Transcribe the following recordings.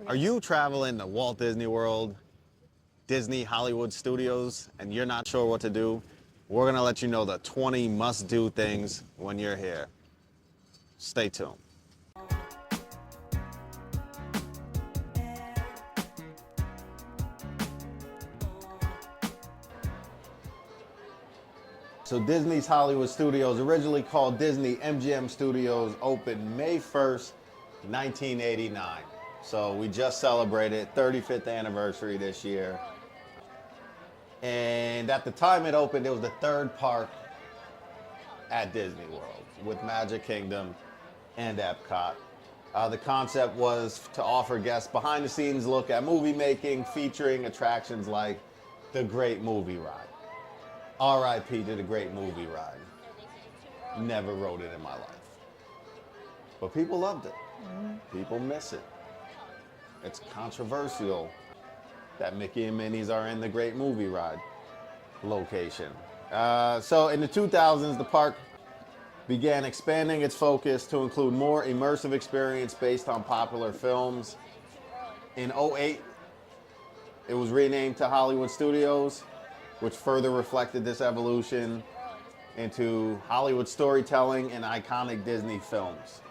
Are you traveling to Walt Disney World, Disney Hollywood Studios, and you're not sure what to do? We're gonna let you know the 20 must-do things when you're here. Stay tuned. So Disney's Hollywood Studios, originally called Disney MGM Studios, opened May 1st, 1989. So we just celebrated 35th anniversary this year. And at the time it opened, it was the third park at Disney World with Magic Kingdom and Epcot. The concept was to offer guests behind the scenes look at movie making, featuring attractions like the Great Movie Ride. RIP to the Great Movie Ride. Never rode it in my life. But people loved it. People miss it. It's controversial that Mickey and Minnie's are in the Great Movie Ride location. So in the 2000s, the park began expanding its focus to include more immersive experience based on popular films. In '08, it was renamed to Hollywood Studios, which further reflected this evolution into Hollywood storytelling and iconic Disney films.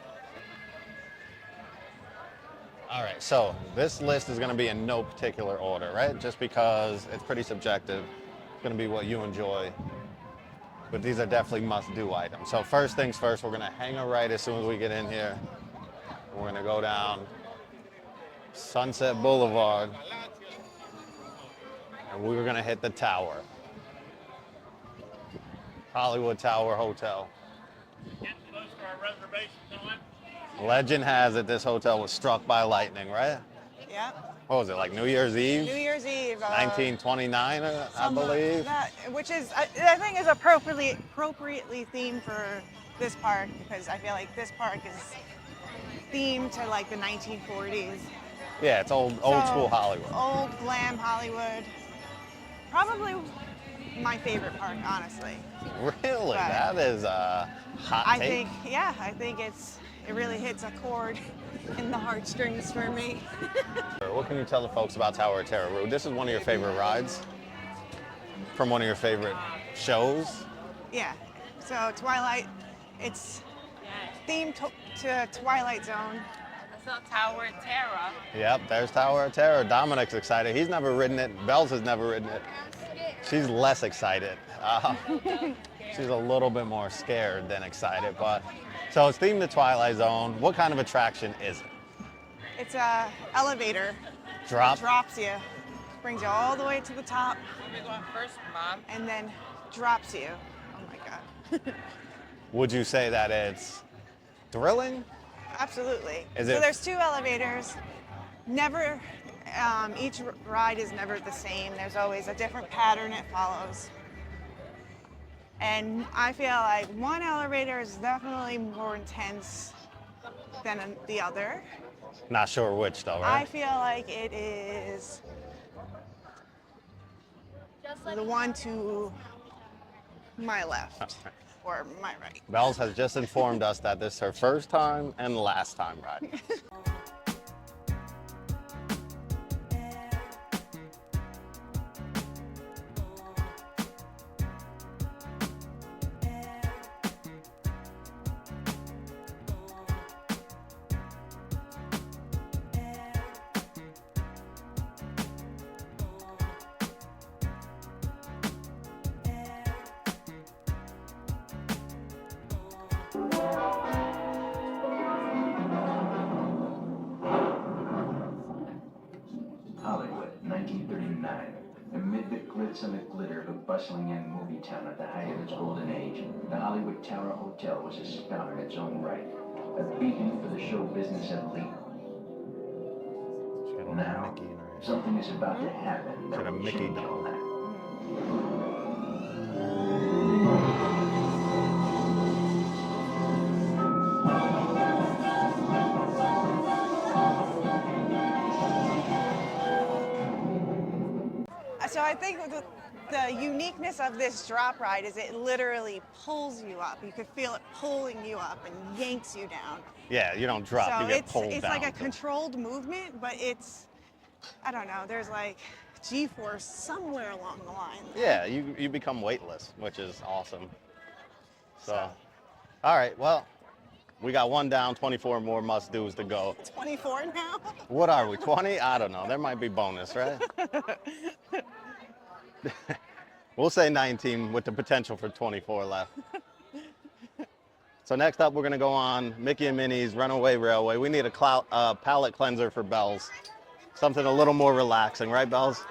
All right, so this list is gonna be in no particular order, right? Just because it's pretty subjective. It's gonna be what you enjoy. But these are definitely must-do items. So first things first, we're gonna hang a right as soon as we get in here. We're gonna go down Sunset Boulevard, and we're gonna hit the tower. Hollywood Tower Hotel. Getting close to our reservation time. Legend has it this hotel was struck by lightning, right? Yeah. What was it, like New Year's Eve? New Year's Eve. 1929, I believe. Which is, I think, is appropriately themed for this park, because I feel like this park is themed to like the 1940s. Yeah, it's old school Hollywood. Old glam Hollywood. Probably my favorite park, honestly. Really? But that is a hot take. I think it really hits a chord in the heartstrings for me. What can you tell the folks about Tower of Terror? This is one of your favorite rides from one of your favorite shows? Yeah. So Twilight, it's themed to Twilight Zone. I saw Tower of Terror. Yep, there's Tower of Terror. Dominic's excited. He's never ridden it. Bells has never ridden it. She's less excited. She's a little bit more scared than excited, but so it's themed to Twilight Zone. What kind of attraction is it? It's a elevator. Drop? It drops you, brings you all the way to the top. Where are we going first, Mom? And then drops you. Oh my God. Would you say that it's thrilling? Absolutely. Is so it? There's two elevators. Never, each ride is never the same. There's always a different pattern it follows. And I feel like one elevator is definitely more intense than the other. Not sure which though, I right? feel like it is the one to my left or my right. Bells has just informed us that this is her first time and last time riding. Hollywood, 1939. Amid the glitz and the glitter of a bustling young movie town at the height of its golden age, the Hollywood Tower Hotel was a star in its own right, a beacon for the show business elite. Now, something is about to happen that will change all that. So I think the uniqueness of this drop ride is it literally pulls you up. You could feel it pulling you up and yanks you down. Yeah, you don't drop, So you get pulled it's down. like a controlled movement, but it's, I don't know, there's like G-force somewhere along the line. Yeah, you become weightless, which is awesome. So, all right, well, we got one down, 24 more must-dos to go. 24 now? What are we, 20? I don't know. There might be bonus, right? We'll say 19 with the potential for 24 left. So next up, we're going to go on Mickey and Minnie's Runaway Railway. We need a palate cleanser for Bells. Something a little more relaxing, right, Bells?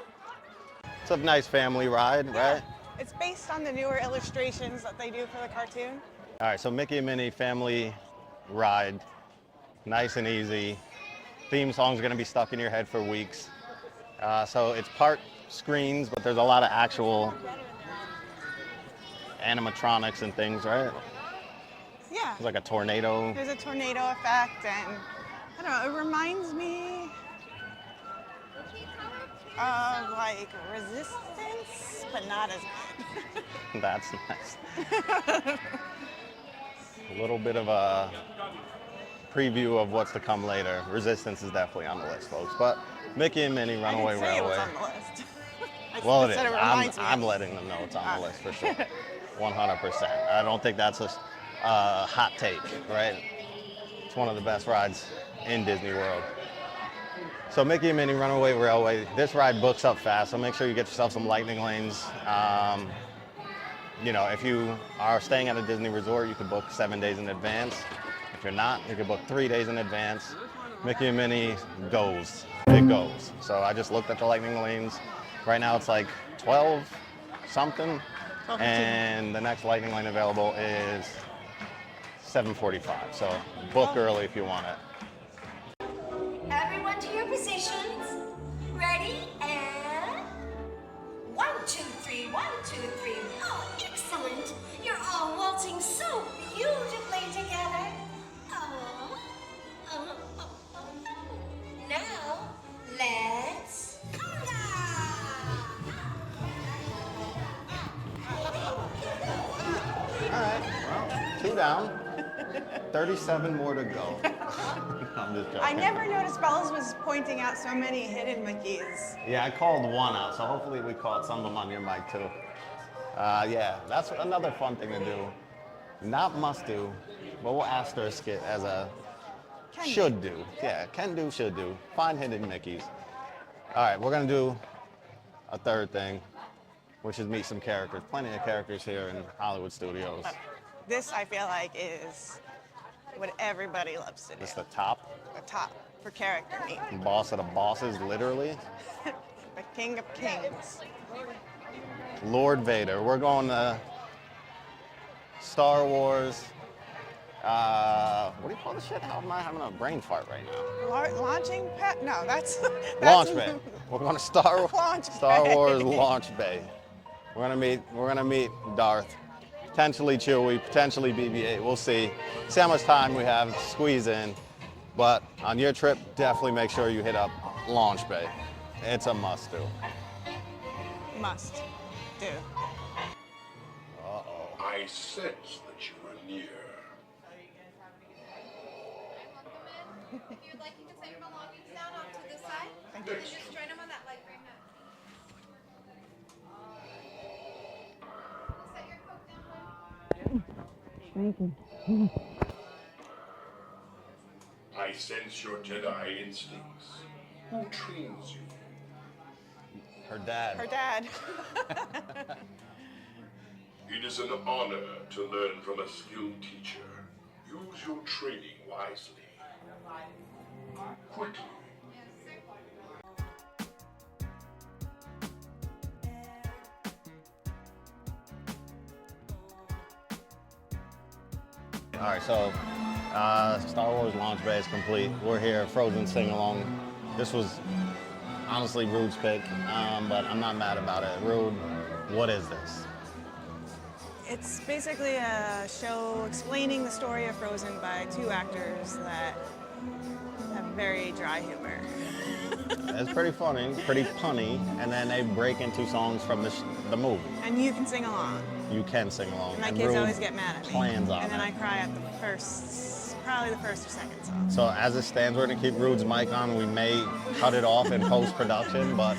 It's a nice family ride, right? It's based on the newer illustrations that they do for the cartoon. All right, so Mickey and Minnie family ride. Nice and easy. Theme song's going to be stuck in your head for weeks. So it's part screens, but there's a lot of actual animatronics and things, right? Yeah. It's like a tornado. There's a tornado effect, and I don't know, it reminds me of like Resistance, but not as good. That's nice. A little bit of a preview of what's to come later. Resistance is definitely on the list, folks. But Mickey and Minnie Runaway I didn't say it Railway. was on the list. I Well, it said is. reminds me I'm of. letting them know it's on the list for sure. 100%. I don't think that's a hot take, right? It's one of the best rides in Disney World. So Mickey and Minnie Runaway Railway, this ride books up fast, so make sure you get yourself some lightning lanes. You know, if you are staying at a Disney resort, you can book 7 days in advance. If you're not, you can book 3 days in advance. Mickey and Minnie goes. It goes. So I just looked at the lightning lanes. Right now it's like 12 something. And the next lightning lane available is 7:45. So book early if you want it. Everyone to your positions. Ready? And 1, 2, 3, 1, 2, 3. Oh, excellent. You're all waltzing so beautifully together. Now, let's All right, well, 2 down, 37 more to go. I'm just joking. I never noticed Bells was pointing out so many hidden Mickeys. Yeah, I called one out, so hopefully we caught some of them on your mic too. Yeah, that's another fun thing to do. Not must do, but we'll asterisk it as a should do. Yeah, can do, should do. Find hidden Mickeys. All right, we're gonna do a third thing, which is meet some characters. Plenty of characters here in Hollywood Studios. This, I feel like, is what everybody loves to do. It's the top The top for character meet. boss of the bosses, literally. The king of kings. Lord Vader. We're going to Star Wars. What do you call this shit? How am I having a brain fart right now? Launching pad? No, that's Launch Bay. We're going to Star Launch Bay. Bay. Launch Bay. We're gonna meet Darth, potentially Chewie, potentially BB-8. We'll see. See how much time we have to squeeze in. But on your trip, definitely make sure you hit up Launch Bay. It's a must do. Must do. I sense that you are near. If you'd like, you can set your belongings down onto this side. And just join them on that light green mat. Set your coat down. I sense your Jedi instincts. Who trains you? Her dad. Her dad. It is an honor to learn from a skilled teacher. Use your training wisely. Quickly. All right, so Star Wars Launch Bay is complete. We're here, Frozen Sing Along. This was honestly Rude's pick, but I'm not mad about it. Rude, what is this? It's basically a show explaining the story of Frozen by two actors that have very dry humor. It's pretty funny, pretty punny, and then they break into songs from the movie. And you can sing along. You can sing along. And my and kids Rude always get mad at me. plans on And then it. I cry at the first, probably the first or second song. So as it stands, we're gonna keep Rude's mic on. We may cut it off in post-production, but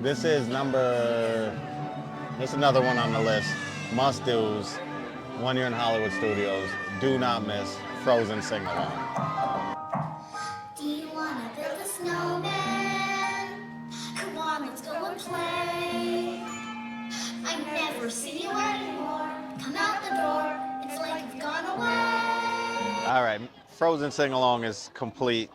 this is another one on the list. Must-dos, when you're in Hollywood Studios. Do not miss Frozen sing-along. Do you wanna build a snowman? Come on, let's go and play. I never see you anymore. Come out the door, it's like you've gone away. All right, Frozen sing-along is complete.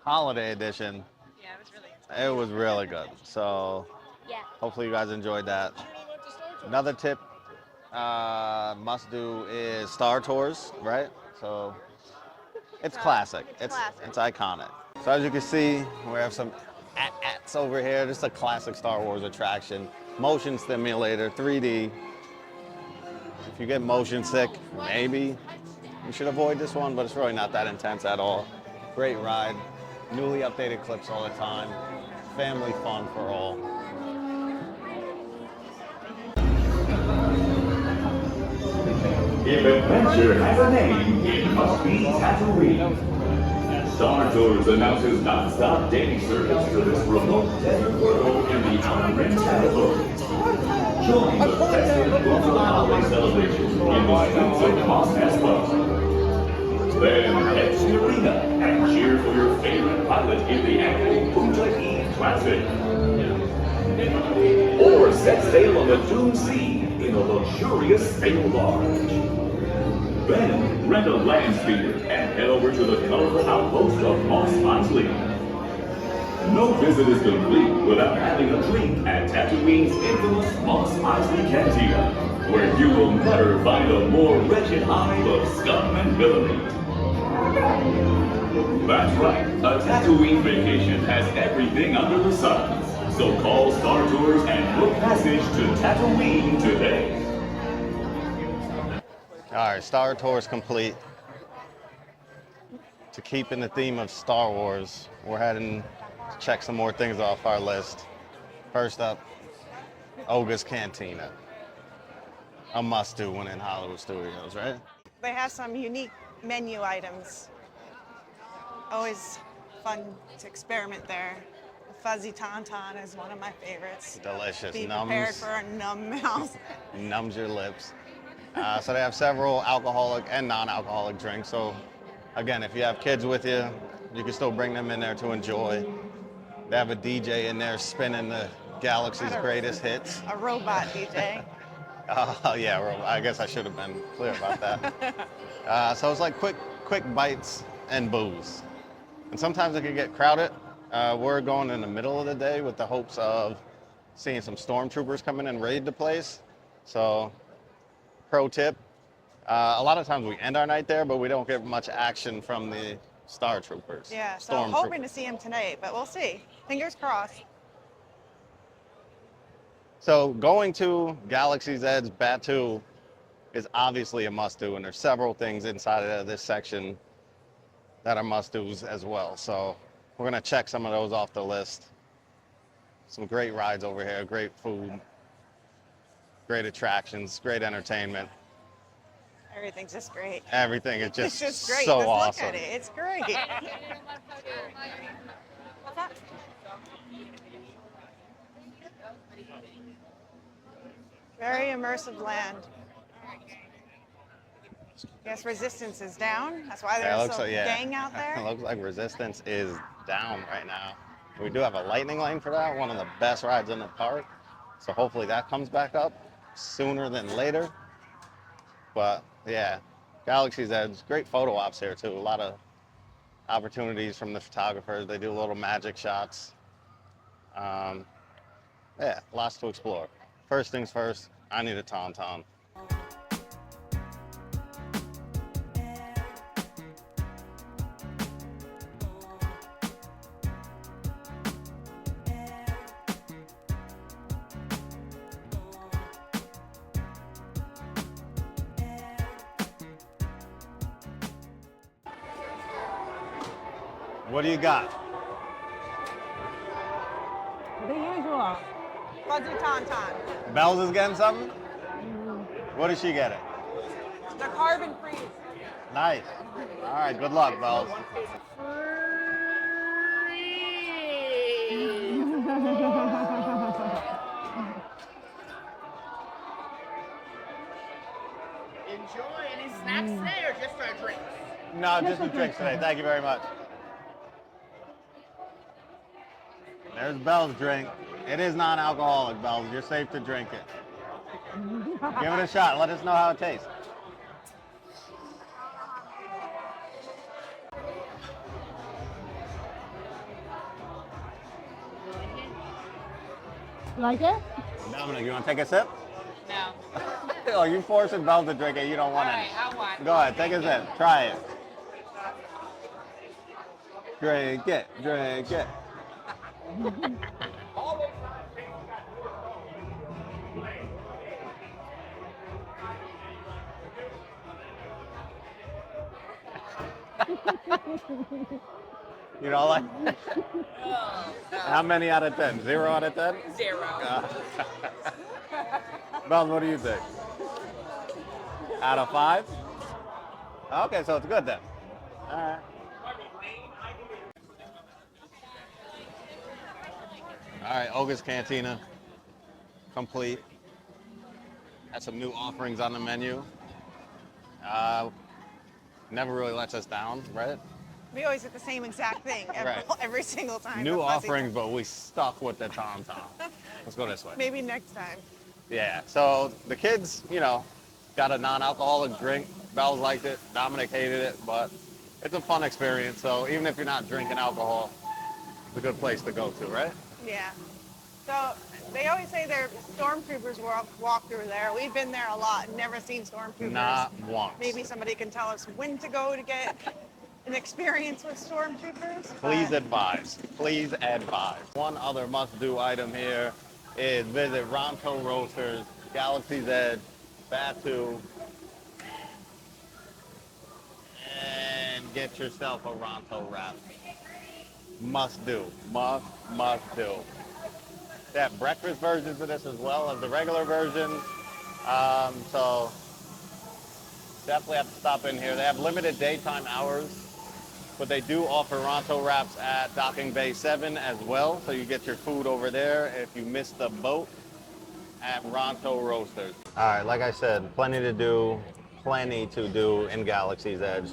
Holiday edition. Yeah, it was really It was really good. So hopefully you guys enjoyed that. Another tip must do is Star Tours, right? So it's classic. It's iconic. So as you can see, we have some at-ats over here. This is a classic Star Wars attraction. Motion stimulator, 3D. If you get motion sick, maybe you should avoid this one, but it's really not that intense at all. Great ride. Newly updated clips all the time. Family fun for all. If adventure has a name, it must be Tatooine. Star Tours announces non-stop daily service to this remote desert world in the Outer Rim territory. Join the festive global holiday celebration in the streets of Mos Espa. Then head to the arena and cheer for your favorite pilot in the annual Punta Eve Classic. Or set sail on the Dune Sea in a luxurious sail barge. Then rent a land speeder and head over to the colorful outpost of Mos Eisley. No visit is complete without having a drink at Tatooine's infamous Mos Eisley Cantina, where you will never find a more wretched hive of scum and villainy. That's right, a Tatooine vacation has everything under the sun. So call Star Tours and book passage to Tatooine today. All right, Star Tours complete. To keep in the theme of Star Wars, we're heading to check some more things off our list. First up, Oga's Cantina. A must-do when in Hollywood Studios, right? They have some unique menu items. Always fun to experiment there. The fuzzy tauntaun is one of my favorites. Delicious. Be prepared for a numb mouth. Numbs your lips. So they have several alcoholic and non-alcoholic drinks. So again, if you have kids with you, you can still bring them in there to enjoy. They have a DJ in there spinning the Galaxy's greatest hits. A robot DJ. Oh yeah, I guess I should have been clear about that. So it's like quick bites and booze. And sometimes it can get crowded. We're going in the middle of the day with the hopes of seeing some stormtroopers come in and raid the place. So, pro tip, a lot of times we end our night there, but we don't get much action from the Star Troopers. Yeah, so I'm hoping to see him tonight, but we'll see. Fingers crossed. So going to Galaxy's Edge Batuu is obviously a must-do, and there's several things inside of this section that are must-dos as well. So we're gonna check some of those off the list. Some great rides over here, great food, great attractions, great entertainment. Everything's just great. Everything is just, It's just great. so Just awesome. look at it. It's great. What's that? Very immersive land. Yes, resistance is down. That's why Yeah, it there's looks so like, yeah. gang out It there. looks like resistance is down right now. We do have a lightning lane for that, one of the best rides in the park. So hopefully that comes back up sooner than later. But yeah, Galaxy's Edge, great photo ops here too. A lot of opportunities from the photographers. They do little magic shots. Yeah, lots to explore. First things first, I need a tauntaun. What do you got? Fuzzy Tauntaun. Bells is getting something? What is she getting? The carbon freeze. Nice. All right, good luck, Bells. Enjoy any snacks today or just our drinks? No, just the drinks today. Thank you very much. There's Bells' drink. It is non-alcoholic, Bells. You're safe to drink it. Give it a shot. Let us know how it tastes. Like it? Dominic, you want to take a sip? No. Oh, you forcing Bells to drink it. You don't want All any. right, I want. Go ahead, take a sip. Try it. Drink it. Drink it. You know, like, Oh, no. how many out of 10? 0 out of 10? 0. Bells, what do you think? Out of 5? Okay, so it's good then. All right. All right, Oga's Cantina, complete. Had some new offerings on the menu. Never really lets us down, right? We always get the same exact thing Right. every single time. New the fuzzy offerings, but we stuck with the Tom Tom. Let's go this way. Maybe next time. Yeah, so the kids, you know, got a non-alcoholic drink. Bells liked it, Dominic hated it, but it's a fun experience. So even if you're not drinking alcohol, it's a good place to go to, right? Yeah. So they always say their stormtroopers walk through there. We've been there a lot, never seen stormtroopers. Not once. Maybe somebody can tell us when to go to get an experience with stormtroopers. Please but- advise. Please advise. One other must-do item here is visit Ronto Roasters, Galaxy's Edge, Batu, and get yourself a Ronto wrap. Must do. Must do. They have breakfast versions of this as well as the regular version. So definitely have to stop in here. They have limited daytime hours, but they do offer Ronto wraps at Docking Bay 7 as well. So you get your food over there if you miss the boat at Ronto Roasters. All right, like I said, plenty to do in Galaxy's Edge.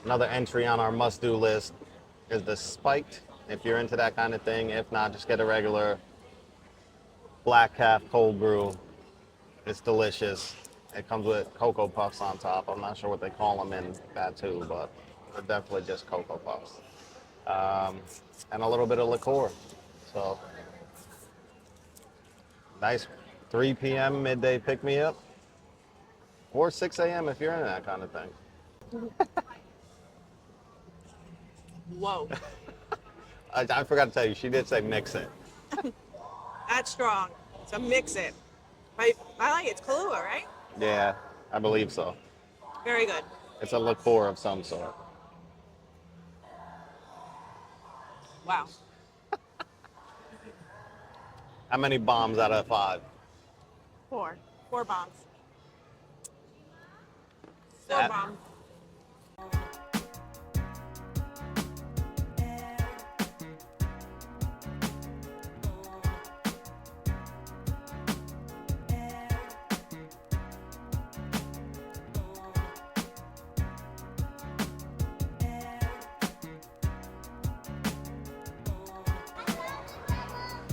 Another entry on our must-do list is the spiked, if you're into that kind of thing. If not, just get a regular black calf cold brew. It's delicious. It comes with Cocoa Puffs on top. I'm not sure what they call them in Batu, but they're definitely just Cocoa Puffs. And a little bit of liqueur. So, nice 3 p.m. midday pick-me-up. Or 6 a.m. if you're into that kind of thing. Whoa. I forgot to tell you, she did say mix it. That's strong. So mix it. I like it. It's Kahlua, right? Yeah, I believe so. Very good. It's a liqueur of some sort. Wow. How many bombs out of 5? 4 bombs. That- 4 bombs.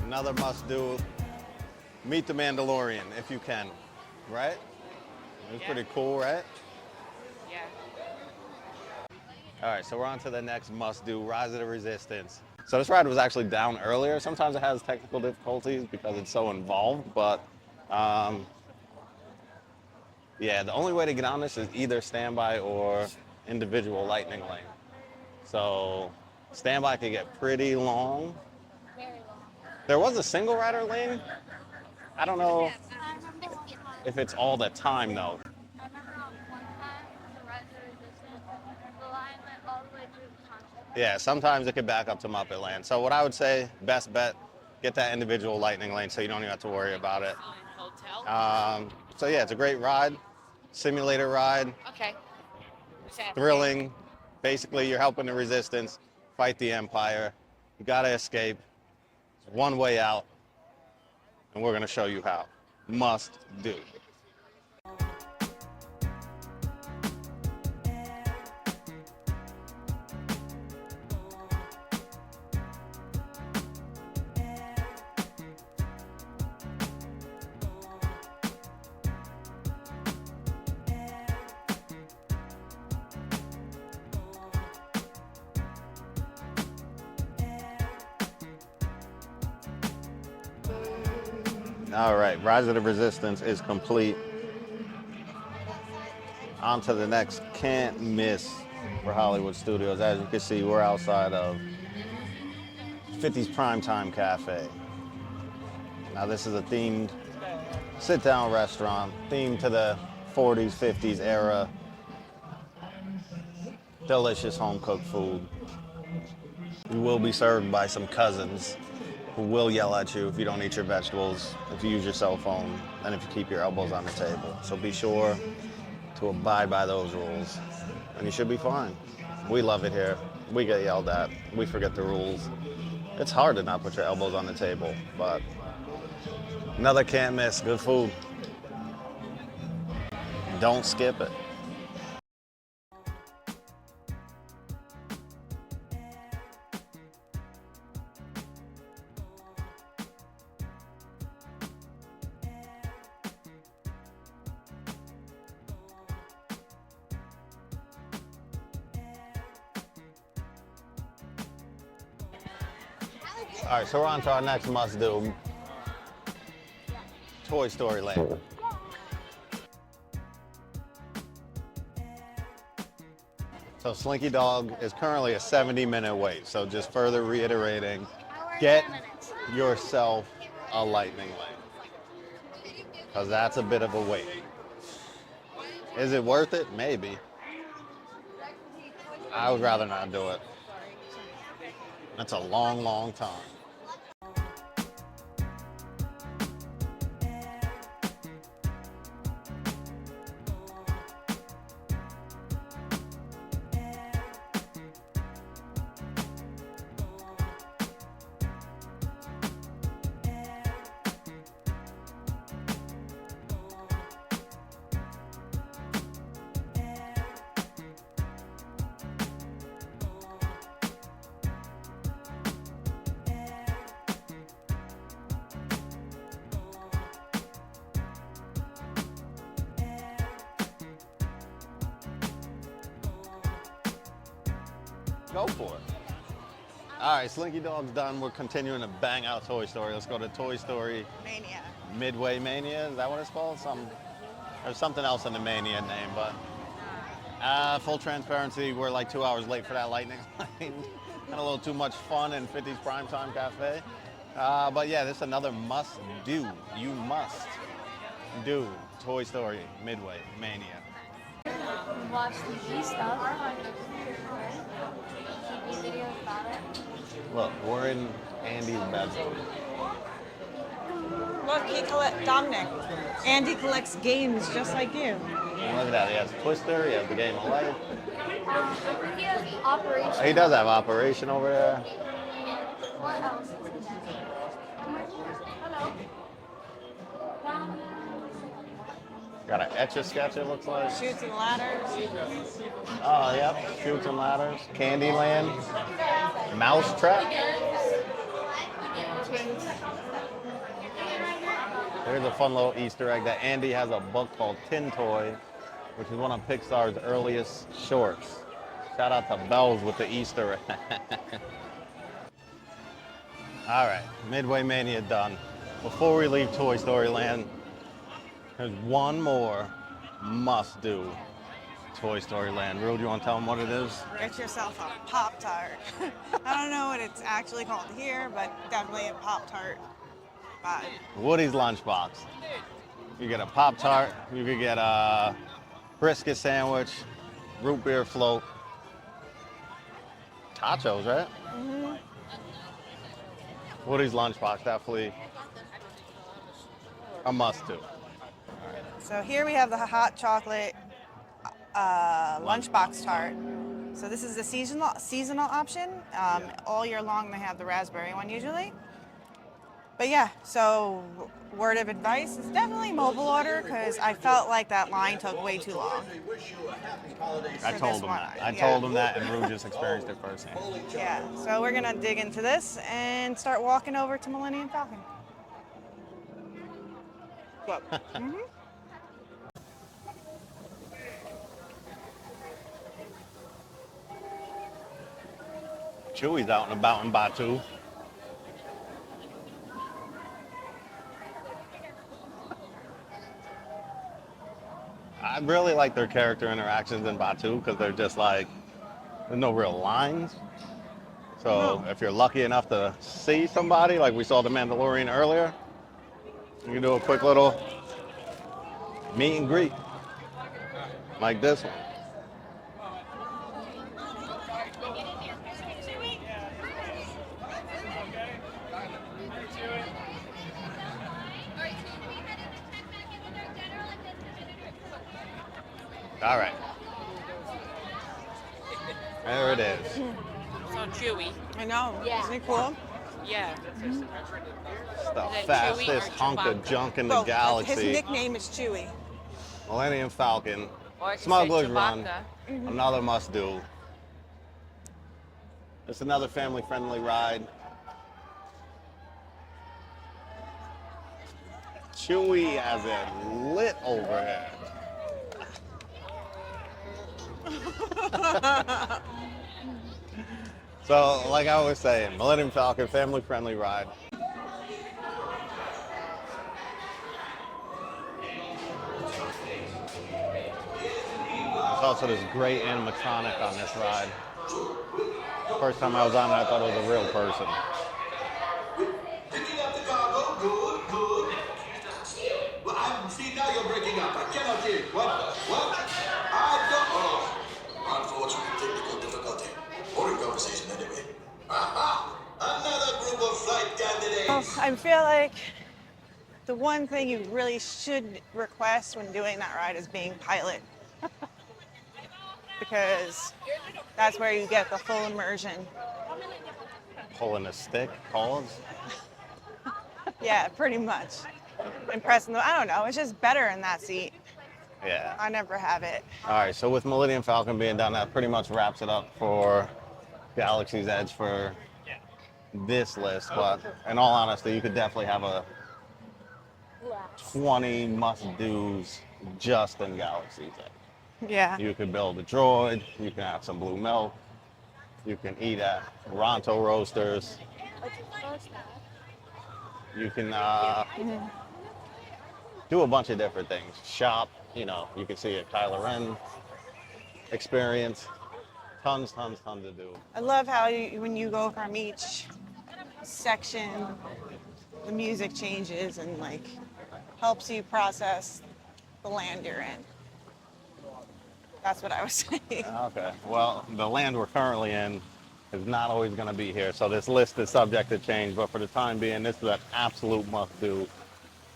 Another must-do, meet the Mandalorian if you can, right? It's Yeah. pretty cool, right? Yeah. All right, so we're on to the next must-do, Rise of the Resistance. So this ride was actually down earlier. Sometimes it has technical difficulties because it's so involved, but yeah, the only way to get on this is either standby or individual lightning lane. So standby can get pretty long. Very long. There was a single rider lane. I don't know I remember one time. if it's all the time though. I remember on one time the Rise of Resistance, the line went all the way through the concept. Yeah, sometimes it could back up to Muppet Land. So what I would say, best bet, get that individual lightning lane so you don't even have to worry about it. So yeah, it's a great ride, simulator ride, Okay. thrilling. Basically, you're helping the resistance fight the Empire. You gotta escape. It's one way out, and we're gonna show you how. Must do. All right, Rise of the Resistance is complete. On to the next can't miss for Hollywood Studios. As you can see, we're outside of 50's Primetime Cafe. Now this is a themed sit-down restaurant, themed to the 40s, 50s era. Delicious home-cooked food. You will be served by some cousins who will yell at you if you don't eat your vegetables, if you use your cell phone, and if you keep your elbows on the table. So be sure to abide by those rules, and you should be fine. We love it here. We get yelled at. We forget the rules. It's hard to not put your elbows on the table, but another can't miss. Good food. Don't skip it. All right, so we're on to our next must-do, Toy Story Land. So Slinky Dog is currently a 70-minute wait, so just further reiterating, get yourself a lightning lane, because that's a bit of a wait. Is it worth it? Maybe. I would rather not do it. That's a long, long time. Go for it. All right, Slinky Dog's done. We're continuing to bang out Toy Story. Let's go to Toy Story Mania. Midway Mania. Is that what it's called? There's something else in the Mania name, but full transparency, we're like 2 hours late for that lightning lane. Had a little too much fun in 50's Primetime Cafe. But yeah, this is another must do. You must do Toy Story Midway Mania. Watch TV stuff. TV videos about it. Look, we're in Andy's bedroom. Look, Dominic. Andy collects games just like you. And look at that. He has Twister. He has the Game of Life. He has Operation. He does have Operation over there. What else? Hello. Got an Etch-a-Sketch, it looks like. Shoots and ladders. Oh, yep. Shoots and Ladders. Candyland. Mousetrap. There's a fun little Easter egg that Andy has a book called Tin Toy, which is one of Pixar's earliest shorts. Shout out to Bells with the Easter egg. All right, Midway Mania done. Before we leave Toy Story Land, there's one more must-do Toy Story Land. Rue, do you want to tell them what it is? Get yourself a Pop-Tart. I don't know what it's actually called here, but definitely a Pop-Tart vibe. Woody's Lunchbox. You get a Pop-Tart, you could get a brisket sandwich, root beer float, tachos, right? Woody's Lunchbox, definitely a must do. So here we have the hot chocolate Lunchbox. lunchbox tart. So this is the seasonal option. All year long they have the raspberry one usually. But yeah, so word of advice is definitely mobile order because I felt like that line took way too long. I For told this him one, that. I yeah. told him that, and Rue just experienced it firsthand. Yeah, so we're gonna dig into this and start walking over to Millennium Falcon. Go. Chewy's out and about in Batu. I really like their character interactions in Batu because they're just like, there's no real lines. So if you're lucky enough to see somebody, like we saw the Mandalorian earlier, you can do a quick little meet and greet like this one. All right. There it is. So chewy. I know, isn't it cool? Yeah. It's the Is it fastest Chewie or hunk of Chewbacca? junk in the Both. His galaxy. nickname is Chewy. Millennium Falcon. Or I could say Smuggler's Run. Chewbacca. Another must do. It's another family friendly ride. Chewy has it lit over here. So, like I was saying, Millennium Falcon, family friendly ride. There's also this great animatronic on this ride. First time I was on it, I thought it was a real person. Picking up the cargo, good, good. Well, see, now you're breaking up. I cannot hear you. What? I don't. Oh, unfortunate technical difficulty. Boring conversation anyway. Aha! Another group of flight candidates. I feel like the one thing you really should request when doing that ride is being pilot. Because that's where you get the full immersion. Pulling a stick, pause. Yeah, pretty much. And pressing the, I don't know, it's just better in that seat. Yeah. I never have it. All right, so with Millennium Falcon being done, that pretty much wraps it up for Galaxy's Edge for this list. But in all honesty, you could definitely have a 20 must-dos just in Galaxy's Edge. Yeah. You could build a droid, you can have some blue milk, you can eat at Ronto Roasters, you can do a bunch of different things. Shop, you can see a Kylo Ren experience. Tons to do. I love how when you go from each section, the music changes and like helps you process the land you're in. That's what I was saying. Okay. Well, the land we're currently in is not always going to be here, so this list is subject to change. But for the time being, this is an absolute must-do.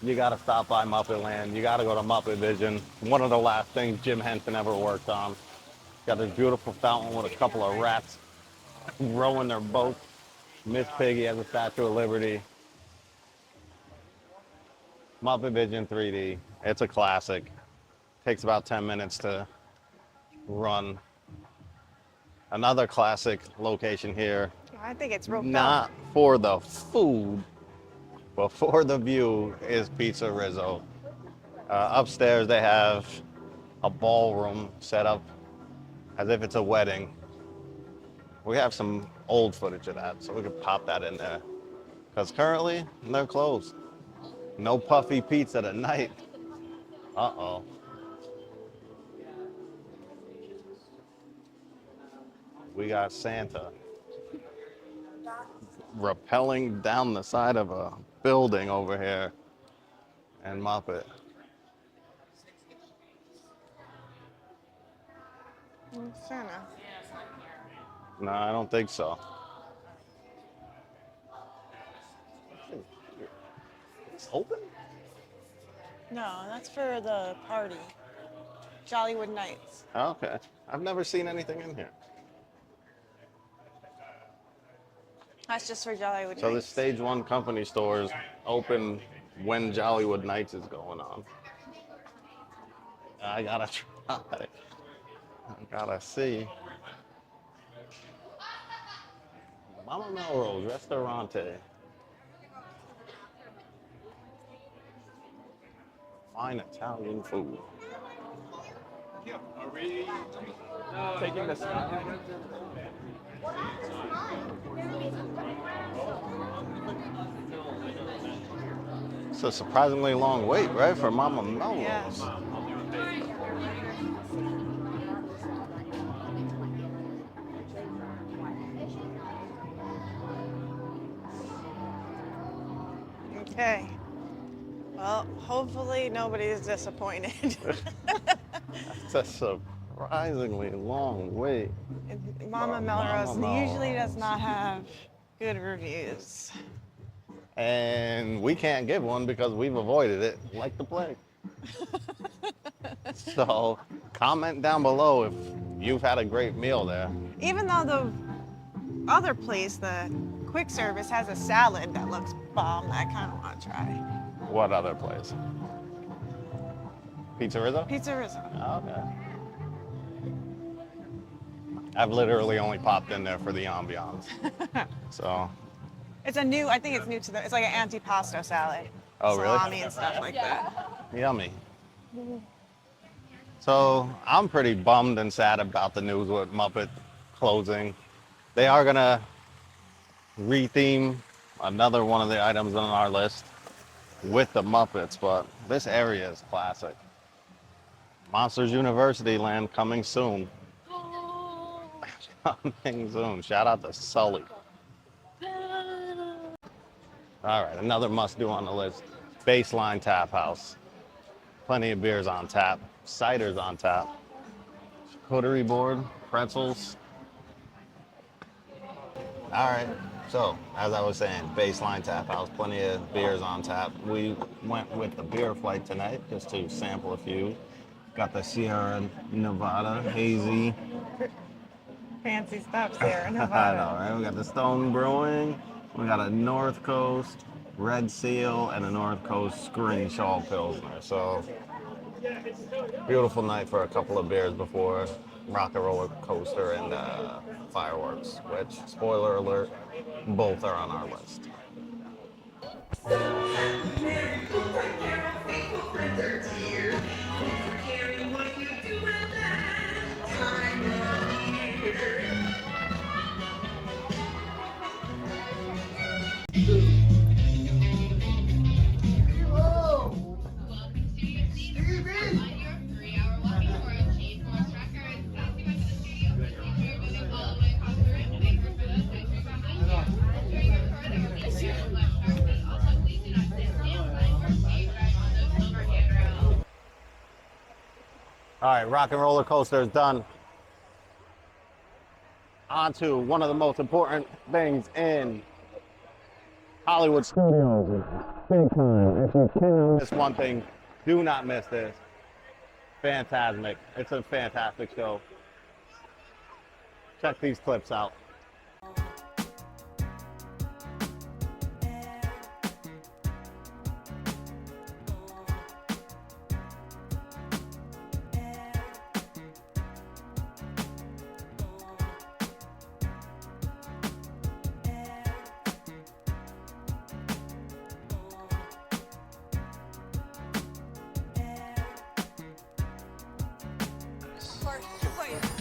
You got to stop by Muppet Land. You got to go to Muppet Vision. One of the last things Jim Henson ever worked on. Got this beautiful fountain with a couple of rats rowing their boat. Miss Piggy has a Statue of Liberty. Muppet Vision 3D. It's a classic. Takes about 10 minutes to run. Another classic location here. I think it's real Not for the food, but for the view is Pizza Rizzo. Upstairs they have a ballroom set up as if it's a wedding. We have some old footage of that, so we could pop that in there. Because currently, they're closed. No puffy pizza tonight. Uh-oh. We got Santa rappelling down the side of a building over here. And Muppet. Santa. No, I don't think so. place open? No, that's for the party. Jollywood Nights. Okay. I've never seen anything in here. That's just for Jollywood So the Nights. Stage 1 company stores open when Jollywood Nights is going on. I gotta try it. I gotta see. Mama Melrose Restaurante. Fine Italian food. Are we Taking the sky. It's a surprisingly long wait, right, for Mama Melrose? Yes. Okay. Well, hopefully nobody's disappointed. It's a surprisingly long wait. Mama Melrose Mama usually Melrose. does not have good reviews. And we can't give one because we've avoided it like the plague. So comment down below if you've had a great meal there. Even though the other place, the quick service, has a salad that looks bomb, I kind of want to try. What other place? Pizza Rizzo? Pizza Rizzo. Okay. I've literally only popped in there for the ambiance. So, It's a new, I think it's new to the, it's like an antipasto salad. Oh, really? Salami and stuff like that. yummy. So, I'm pretty bummed and sad about the news with Muppet closing. They are gonna retheme another one of the items on our list with the Muppets, but this area is classic. Monsters University Land coming soon. Coming soon. Shout out to Sully. All right, another must-do on the list. Baseline Tap House. Plenty of beers on tap. Ciders on tap. Charcuterie board, pretzels. All right, so as I was saying, Baseline Tap House, plenty of beers on tap. We went with the beer flight tonight just to sample a few. Got the Sierra Nevada Hazy. Fancy stuff there in I Nevada. know, right? We got the Stone Brewing. We got a North Coast Red Seal and a North Coast Screenshall Pilsner. So, beautiful night for a couple of beers before Rock and Roller Coaster and Fireworks, which, spoiler alert, both are on our list. All right, Rock and Roller Coaster is done. On to one of the most important things in Hollywood studios. Big time. If you can miss one thing, do not miss this. Fantasmic. It's a fantastic show. Check these clips out.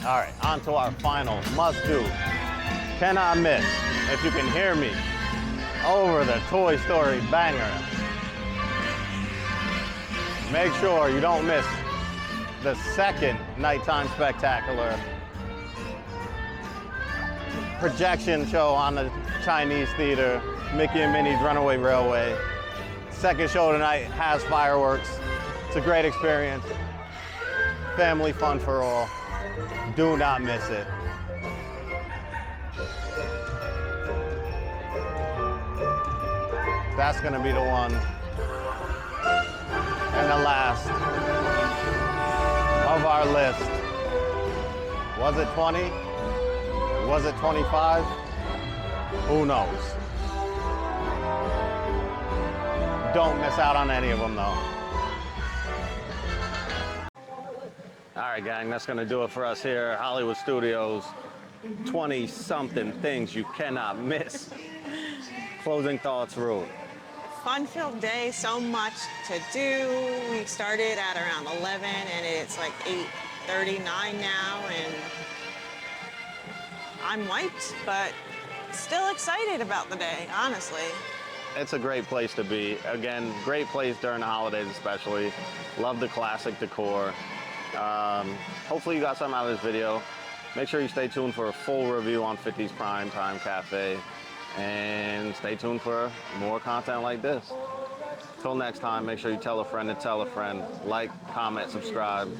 All right, on to our final must-do. Cannot miss, if you can hear me, over the Toy Story banger. Make sure you don't miss the second nighttime spectacular projection show on the Chinese Theater, Mickey and Minnie's Runaway Railway. Second show tonight has fireworks. It's a great experience. Family fun for all. Do not miss it. That's gonna be the one And the last of our list. Was it 20? Was it 25? Who knows? Don't miss out on any of them though. All right, gang, that's gonna do it for us here at Hollywood Studios. 20-something things you cannot miss. Closing thoughts, Ruth. Fun-filled day, so much to do. We started at around 11 and it's like 8:39 now, and I'm wiped, but still excited about the day, honestly. It's a great place to be. Again, great place during the holidays especially. Love the classic decor. Hopefully you got something out of this video. Make sure you stay tuned for a full review on 50's Prime Time Cafe. And stay tuned for more content like this. Till next time, make sure you tell a friend to tell a friend. Like, comment, subscribe.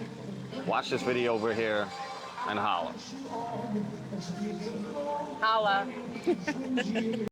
Watch this video over here and holla. Holla.